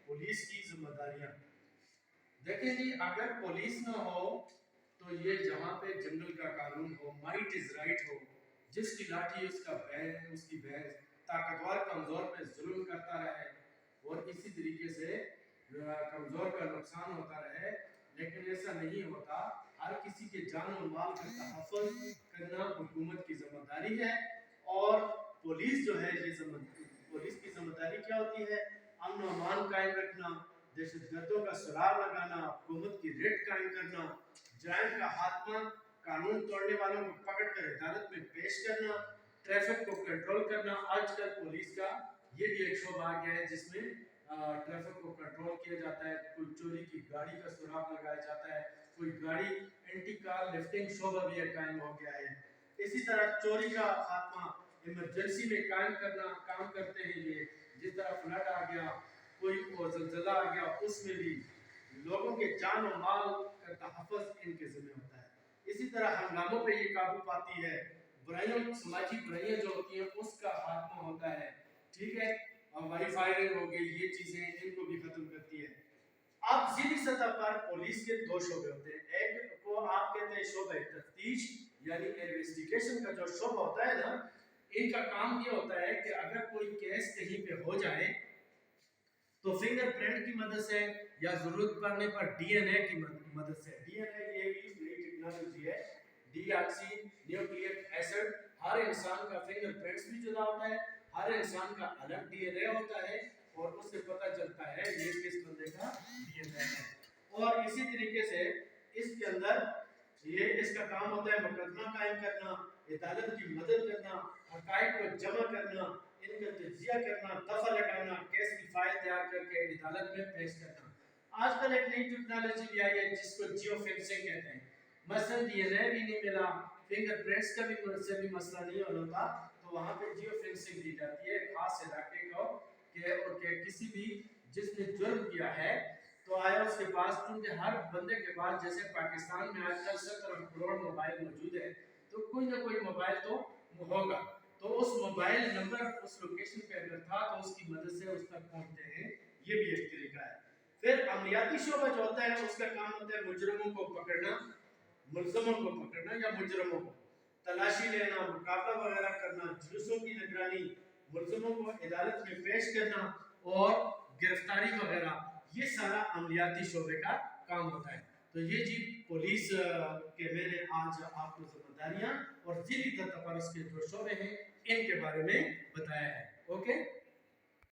Police کی ذمہ داریاں. دیکھیں جی اگر پولیس نہ ہو تو یہ جہاں پہ جنگل کا قانون ہو, مائٹ از رائٹ ہو, جس کی لاٹھی اس کا بیل اس کی بھینس, طاقتور کمزور پہ ظلم کرتا رہے اور اسی طریقے سے کمزور کا نقصان ہوتا رہے. لیکن ایسا نہیں ہوتا. ہر کسی کے جان و مال کا تحفظ کرنا حکومت کی ذمہ داری ہے. اور پولیس جو ہے پولیس کی ذمہ داری کیا ہوتی ہے؟ امن و امان قائم رکھنا, دہشت گردوں کا سراغ لگانا, حکومت کی ریڈ قائم کرنا, جرائم کا خاتمہ, قانون توڑنے والوں کو پکڑ کر عدالت میں پیش کرنا, ٹریفک کو کنٹرول کرنا. آج کل پولیس کا یہ بھی ایک شعبہ آ گیا ہے جس میں ٹریفک کو کنٹرول کیا جاتا ہے. کوئی چوری کی گاڑی کا سراغ لگایا جاتا ہے, کوئی گاڑی اینٹی کار لفٹنگ شعبہ بھی قائم ہو گیا ہے. اسی طرح چوری کا خاتمہ ایمرجنسی میں قائم کرنا کام کرتے ہیں. یہ جس طرح فلڈ آ گیا, کوئی زلزلہ آ گیا, اس میں بھی لوگوں کے جان و مال کا تحفظ ان کے ذمہ ہوتا ہے. اسی طرح ہنگاموں پہ یہ قابو پاتی ہے. برائیوں, سماجی برائیاں جو ہوتی ہیں اس کا خاتمہ ہوتا ہے. ٹھیک ہے, ہماری فائرنگ ہو گئی, یہ چیزیں ان کو بھی ختم کرتی ہے. اب ضلعی سطح پر پولیس کے دو شعبے ہوتے ہیں. ایک کو آپ کہتے ہیں شعبہ تفتیش یعنی انویسٹیگیشن کا جو شعبہ ہوتا ہے نا, ان کا کام یہ ہوتا ہے کہ اگر کوئی کیس کہیں پہ ہو جائے تو فنگر پرنٹ کی مدد سے یا ضرورت پڑنے پر ڈی این اے کی مدد سے. ڈی این اے یہ بھی نئی ٹیکنالوجی ہے, ڈی آکسی نیوکلیک ایسڈ. ہر انسان کا فنگر پرنٹس بھی جدا ہوتا ہے, ہر انسان کا الگ ڈی این اے ہوتا ہے اور اس سے پتہ چلتا ہے یہ کس بندے کا ڈی این اے ہے. اور اسی طریقے سے اس کے اندر یہ اس کا کام ہوتا ہے مقدمہ قائم کرنا, عدالت کی مدد کرنا, حقائق کو جمع کرنا, ان کا تجزیہ کرنا, دفع لگانا, کیس کی فائل تیار کر کے عدالت میں پیش کرنا. آج کل ایک نئی ٹیکنالوجی بھی آئی ہے جس کو جیو فینسنگ کہتے ہیں. مثلا ڈی این اے بھی نہیں ملا, فنگر پرنٹس کا بھی مسئلہ نہیں ہوتا, تو وہاں پہ جیو فینسنگ دی جاتی ہے خاص علاقے کو کہ کسی بھی جس نے جرم کیا ہے تو آیا اس کے پاس, کیونکہ ہر بندے کے پاس جیسے پاکستان میں آج کل 17 کروڑ موبائل موجود ہے تو کوئی نہ کوئی موبائل تو ہوگا, تو اس موبائل نمبر اس لوکیشن پہ اگر تھا تو اس کی مدد سے اس تک پہنچتے ہیں. یہ بھی ایک طریقہ ہے. پھر عملیاتی شعبہ جو ہوتا ہے اس کا کام ہوتا ہے مجرموں کو پکڑنا, ملزموں کو پکڑنا یا مجرموں کو تلاشی لینا, مقابلہ وغیرہ کرنا, جلوسوں کی نگرانی, ملزموں کو عدالت میں پیش کرنا اور گرفتاری وغیرہ. یہ سارا عملیاتی شعبے کا کام ہوتا ہے. تو یہ جی پولیس کے میں نے آج آپ کو ذمہ داریاں اور ذیلی سطح پر اس کے جو شعبے ہیں ان کے بارے میں بتایا ہے. اوکے.